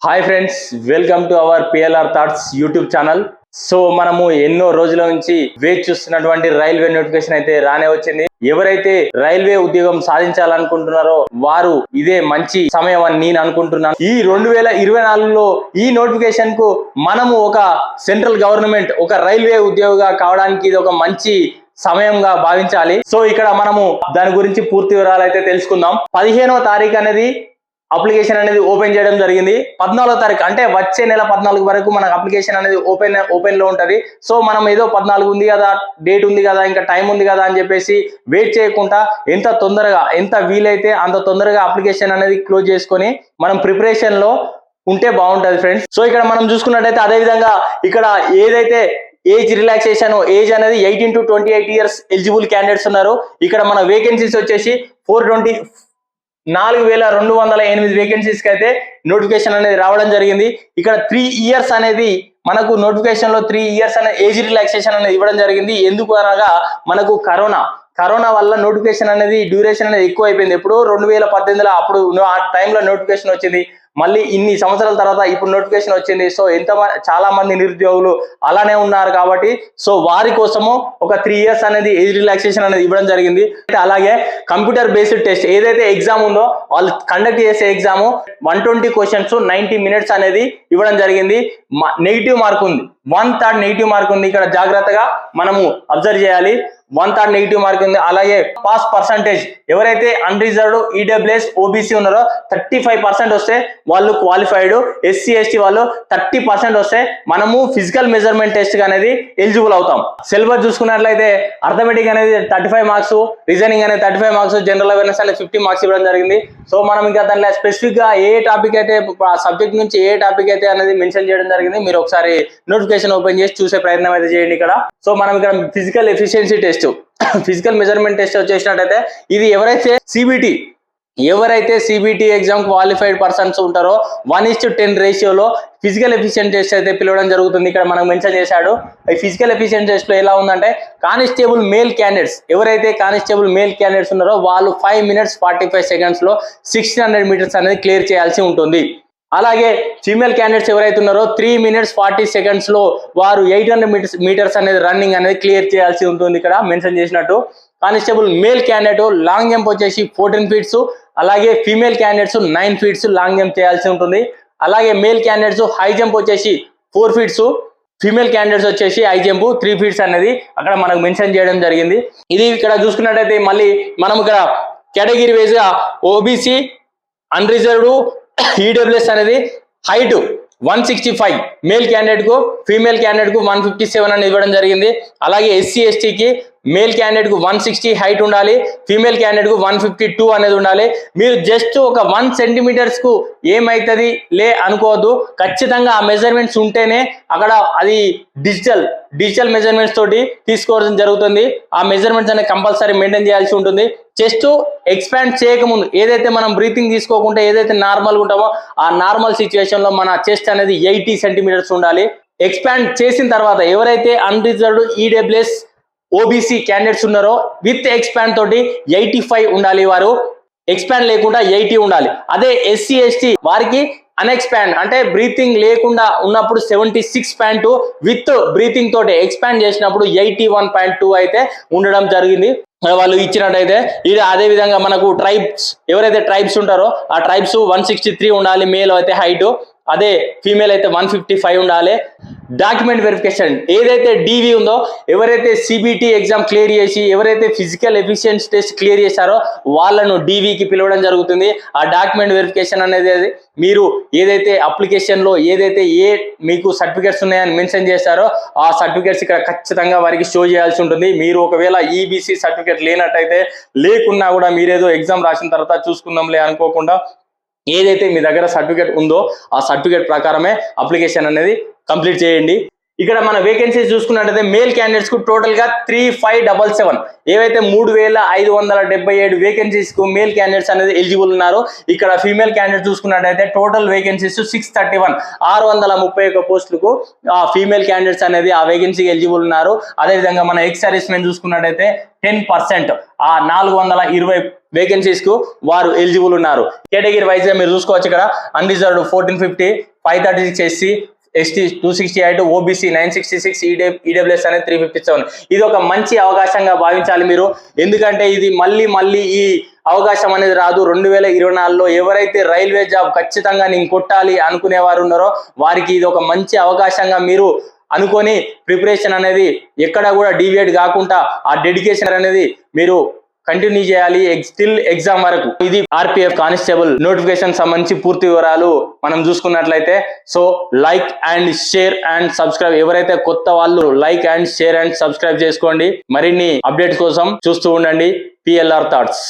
Hi friends, welcome to our PLR thoughts YouTube channel. So మనము ఎన్నో రోజుల నుంచి వేచి చూస్తున్నటువంటి రైల్వే నోటిఫికేషన్ అయితే రానే వచ్చింది. ఎవరైతే రైల్వే ఉద్యోగం సాధించాలనుకుంటున్నారో వారు ఇదే మంచి సమయం అని నేను అనుకుంటున్నాను. ఈ 2024లో ఈ నోటిఫికేషన్ కు మనము ఒక సెంట్రల్ గవర్నమెంట్ ఒక రైల్వే ఉద్యోగిగా కావడానికి ఇది ఒక మంచి సమయంగా భావించాలి. సో ఇక్కడ మనము దాని గురించి పూర్తి వివరాలు అయితే తెలుసుకుందాం. 15వ తారీఖు అనేది అప్లికేషన్ అనేది ఓపెన్ చేయడం జరిగింది. 14వ తారీఖు అంటే వచ్చే నెల 14 వరకు మనకు అప్లికేషన్ అనేది ఓపెన్ లో ఉంటది. సో మనం ఏదో 14 ఉంది కదా, డేట్ ఉంది కదా, ఇంకా టైం ఉంది కదా అని చెప్పేసి వెయిట్ చేయకుండా ఎంత తొందరగా ఎంత వీలైతే అంత తొందరగా అప్లికేషన్ అనేది క్లోజ్ చేసుకొని మనం ప్రిపరేషన్ లో ఉంటే బాగుంటది ఫ్రెండ్స్. సో ఇక్కడ మనం చూసుకున్నట్టయితే అదే విధంగా ఇక్కడ ఏదైతే ఏజ్ రిలాక్సేషన్ ఏజ్ అనేది 18 to 28 years ఎలిజిబుల్ క్యాండిడేట్స్ ఉన్నారు. ఇక్కడ మన వేకెన్సీస్ వచ్చేసి 4208 వేకెన్సీస్ కి అయితే నోటిఫికేషన్ అనేది రావడం జరిగింది. ఇక్కడ 3 years అనేది మనకు నోటిఫికేషన్ లో 3 years అనే ఏజ్ రిలాక్సేషన్ అనేది ఇవ్వడం జరిగింది. ఎందుకు అనగా మనకు కరోనా వల్ల నోటిఫికేషన్ అనేది డ్యూరేషన్ అనేది ఎక్కువ అయిపోయింది. ఎప్పుడు 2018లో అప్పుడు ఆ టైంలో నోటిఫికేషన్ వచ్చింది. మళ్ళీ ఇన్ని సంవత్సరాల తర్వాత ఇప్పుడు నోటిఫికేషన్ వచ్చింది. సో చాలా మంది నిరుద్యోగులు అలానే ఉన్నారు కాబట్టి సో వారి కోసము ఒక 3 years అనేది ఏజ్ రిలాక్సేషన్ అనేది ఇవ్వడం జరిగింది. అలాగే కంప్యూటర్ బేస్డ్ టెస్ట్ ఏదైతే ఎగ్జామ్ ఉందో వాళ్ళు కండక్ట్ చేసే ఎగ్జామ్ 120 questions 90 minutes అనేది ఇవ్వడం జరిగింది. నెగిటివ్ మార్క్ ఉంది, 1/3 నెగిటివ్ మార్క్ ఉంది. ఇక్కడ జాగ్రత్తగా మనము అబ్జర్వ్ చేయాలి. 1/3 నెగిటివ్ మార్క్ ఉంది. అలాగే పాస్ పర్సంటేజ్ ఎవరైతే అన్రిజర్వ్డ్ ఈడబ్ల్యూఎస్ ఓబీసీ ఉన్నారో 35% వస్తే వాళ్ళు క్వాలిఫైడ్. ఎస్సీ ఎస్టీ వాళ్ళు 30% వస్తే మనము ఫిజికల్ మెజర్మెంట్ టెస్ట్ అనేది ఎలిజిబుల్ అవుతాం. సిలబస్ చూసుకున్నట్లయితే అర్థమెటిక్ అనేది 35 మార్క్స్, రీజనింగ్ అనేది 35 మార్క్స్, జనరల్ అవేర్నెస్ అనేది 50 మార్క్స్ ఇవ్వడం జరిగింది. సో మనం ఇంకా దాంట్లో స్పెసిఫిక్ గా ఏ టాపిక్ అయితే సబ్జెక్ట్ నుంచి ఏ టాపిక్ అయితే అనేది మెన్షన్ చేయడం జరిగింది. మీరు ఒకసారి నోటిఫికేషన్ ఓపెన్ చేసి చూసే ప్రయత్నం అయితే చేయండి. ఇక్కడ సో మనం ఇక్కడ physical efficiency test physical measurement test వచ్చేసినట్టయితే ఇది ఎవరైతే సిబిటి ఎగ్జామ్ క్వాలిఫైడ్ పర్సన్స్ ఉంటారో 1:10 రేషియోలో ఫిజికల్ ఎఫిషియెంట్ టెస్ట్ అయితే పిలవడం జరుగుతుంది. ఇక్కడ మనకు మెన్షన్ చేశాడు. ఈ ఫిజికల్ ఎఫిషియెంట్ టెస్ట్ లో ఎలా ఉందంటే కానిస్టేబుల్ మేల్ క్యాండిడేట్స్ ఎవరైతే కానిస్టేబుల్ మేల్ క్యాండిడేట్స్ ఉన్నారో వాళ్ళు 5 minutes 45 seconds లో 1600 meters అనేది క్లియర్ చేయాల్సి ఉంటుంది. అలాగే ఫీమేల్ క్యాండిడేట్స్ ఎవరైతే ఉన్నారో 3 minutes 40 seconds లో వారు 800 meters అనేది రన్నింగ్ అనేది క్లియర్ చేయాల్సి ఉంటుంది. ఇక్కడ మెన్షన్ చేసినట్టు constable male candidate long jump వచ్చేసి 14 feet, అలాగే female candidates 9 feet long jump చేయాల్సి ఉంటుంది. అలాగే మేల్ క్యాండిడేట్స్ హై జంప్ వచ్చేసి 4 feet, ఫీమేల్ క్యాండిడేట్స్ వచ్చేసి హై జంప్ 3 feet అనేది అక్కడ మనకు మెన్షన్ చేయడం జరిగింది. ఇది ఇక్కడ చూసుకున్నట్టయితే మళ్ళీ మనం ఇక్కడ కేటగిరీ వైజ్ గా ఓబీసీ, అన్రిజర్వ్డ్, ఈడబ్ల్యూఎస్ అనేది హైట్ 165 మేల్ క్యాండిడేట్ కు, ఫీమేల్ క్యాండిడేట్ కు 157 అని ఇవ్వడం జరిగింది. అలాగే ఎస్సీ ఎస్టీకి మేల్ క్యాండిడేట్ కు 160 హైట్ ఉండాలి, ఫీమేల్ క్యాండిడేట్ కు 152 అనేది ఉండాలి. మీరు జస్ట్ ఒక 1 centimeters కు ఏమైతుంది లే అనుకోవద్దు. ఖచ్చితంగా ఆ మెజర్మెంట్స్ ఉంటేనే అక్కడ అది డిజిటల్ మెజర్మెంట్స్ తోటి తీసుకోవడం జరుగుతుంది. ఆ మెజర్మెంట్స్ అనేది కంపల్సరీ మెయింటైన్ చేయాల్సి ఉంటుంది. చెస్ట్ ఎక్స్పాండ్ చేయకముందు ఏదైతే మనం బ్రీతింగ్ తీసుకోకుండా ఏదైతే నార్మల్గా ఉంటామో ఆ నార్మల్ సిచ్యువేషన్ లో మన చెస్ట్ అనేది 80 centimeters ఉండాలి. ఎక్స్పాండ్ చేసిన తర్వాత ఎవరైతే అన్రిజర్వ్డ్ ఈడబ్ల్యూఎస్ ఓబీసీ క్యాండిడేట్స్ ఉన్నారో విత్ ఎక్స్పాండ్ తోటి 85 ఉండాలి. వారు ఎక్స్పాండ్ లేకుండా 80 ఉండాలి. అదే ఎస్సీ ఎస్టీ వారికి అన్ఎక్స్పాండ్ అంటే బ్రీతింగ్ లేకుండా ఉన్నప్పుడు 76.2, విత్ బ్రీతింగ్ తోటి ఎక్స్పాండ్ చేసినప్పుడు 81.2 అయితే ఉండడం జరిగింది వాళ్ళు ఇచ్చినట్టయితే. ఇది అదే విధంగా మనకు ట్రైబ్స్ ఎవరైతే ట్రైబ్స్ ఉంటారో ఆ ట్రైబ్స్ 163 ఉండాలి మేల్ అయితే హైట్, అదే ఫీమేల్ అయితే 155 ఉండాలి. డాక్యుమెంట్ వెరిఫికేషన్ ఏదైతే డివి ఉందో ఎవరైతే సిబిటి ఎగ్జామ్ క్లియర్ చేసి ఎవరైతే ఫిజికల్ ఎఫిషియన్సీ టెస్ట్ క్లియర్ చేశారో వాళ్ళను డివికి పిలవడం జరుగుతుంది. ఆ డాక్యుమెంట్ వెరిఫికేషన్ అనేది మీరు ఏదైతే అప్లికేషన్ లో ఏదైతే మీకు సర్టిఫికేట్స్ ఉన్నాయని మెన్షన్ చేశారో ఆ సర్టిఫికేట్స్ ఇక్కడ ఖచ్చితంగా వారికి షో చేయాల్సి ఉంటుంది. మీరు ఒకవేళ ఈబీసీ సర్టిఫికేట్ లేనట్టయితే లేకున్నా కూడా మీరేదో ఎగ్జామ్ రాసిన తర్వాత చూసుకుందాంలే అనుకోకుండా ఏదైతే మీ దగ్గర సర్టిఫికేట్ ఉందో ఆ సర్టిఫికేట్ ప్రకారమే అప్లికేషన్ అనేది కంప్లీట్ చేయండి. ఇక్కడ మన వేకెన్సీస్ చూసుకున్నట్టయితే మేల్ క్యాండిడేట్స్ కు టోటల్ గా 3577 ఏవైతే 3577 వేకెన్సీస్ కు మేల్ క్యాండిడేట్స్ అనేది ఎలిజిబుల్ ఉన్నారు. ఇక్కడ ఫీమేల్ క్యాండిడేట్ చూసుకున్నట్టయితే టోటల్ వేకెన్సీస్ 631 631 పోస్టులకు ఫీమేల్ క్యాండిడేట్స్ అనేది ఆ వేకెన్సీకి ఎలిజిబుల్ ఉన్నారు. అదేవిధంగా మన ఎక్స్ సర్వీస్ మెన్ చూసుకున్నట్టయితే 10% ఆ 420 వేకెన్సీస్ కు వారు ఎలిజిబుల్ ఉన్నారు. కేటగిరీ వైజ్ గా మీరు చూసుకోవచ్చు. ఇక్కడ unreserved 1450, 536 SC, ST 268, OBC 966, EWS అనేది 357. ఇది ఒక మంచి అవకాశంగా భావించాలి మీరు. ఎందుకంటే ఇది మళ్ళీ ఈ అవకాశం అనేది రాదు. 2024లో ఎవరైతే రైల్వే జాబ్ ఖచ్చితంగా నేను కొట్టాలి అనుకునే వారు ఉన్నారో వారికి ఇది ఒక మంచి అవకాశంగా మీరు అనుకొని ప్రిపరేషన్ అనేది ఎక్కడ కూడా డీవియేట్ కాకుండా ఆ డెడికేషన్ అనేది మీరు కంటిన్యూ చేయాలి స్టిల్ ఎగ్జామ్ వరకు. ఇది ఆర్పిఎఫ్ కానిస్టేబుల్ నోటిఫికేషన్ సంబంధించి పూర్తి వివరాలు మనం చూసుకున్నట్లయితే. So like and share and subscribe. ఎవరైతే కొత్త వాళ్ళు like and share and subscribe చేసుకోండి. మరిన్ని అప్డేట్స్ కోసం చూస్తూ ఉండండి PLR థాట్స్.